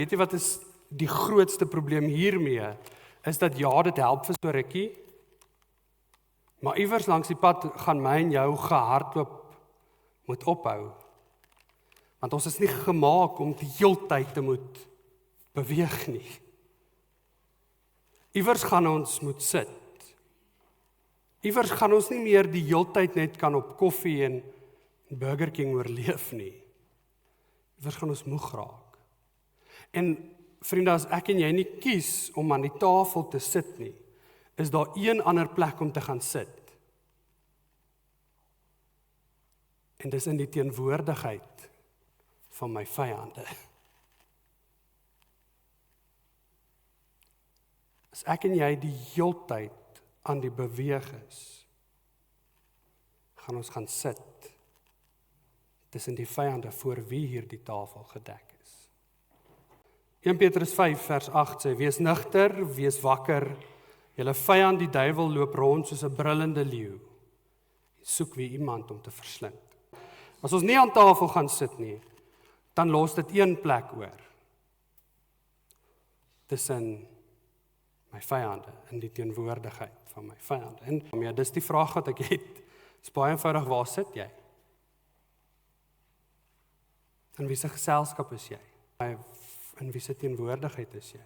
weet jy wat is die grootste probleem hiermee, is dat ja, dit help vir so rukkie, maar iewers langs die pad gaan my en jou gehardloop moet ophou. Want ons is nie gemaak om die heeltyd te moet beweeg nie. Iewers gaan ons moet sit. Iewers gaan ons nie meer die heeltyd net kan op koffie en Burger King oorleef nie. Iewers gaan ons moeg raak. En vriende, as ek en jy nie kies om aan die tafel te sit nie, is daar een ander plek om te gaan sit. En dis in die teenwoordigheid van my vyande. As ek en jy die heeltyd aan die beweeg is, gaan ons gaan sit tussen die vyande voor wie hierdie tafel gedek is. 1 Petrus 5 vers 8 sê, wees nugter, wees wakker, julle vyand die duiwel loop rond soos 'n brullende leeu, en soek wie iemand om te verslind. As ons nie aan tafel gaan sit nie, dan los dit een plek oor, tussen my vyande, in die teenwoordigheid van my vyande. En ja, dis die vraag wat ek het, is baie eenvoudig, waar sit jy? In wie se geselskap is jy? In wie se teenwoordigheid is jy?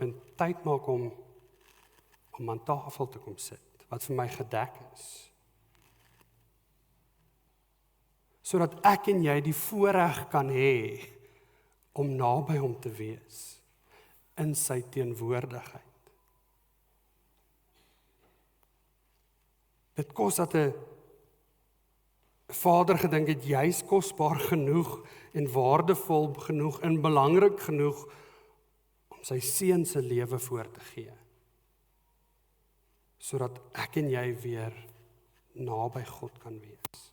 En tyd maak om aan tafel te kom sit, wat vir my gedek is. Sodat ek en jy die voorreg kan hê om naby hom te wees, in sy teenwoordigheid. Dit kos dat 'n Vader gedink het, jy is kosbaar genoeg en waardevol genoeg en belangrik genoeg om sy seun se lewe voor te gee. Sodat ek en jy weer naby God kan wees.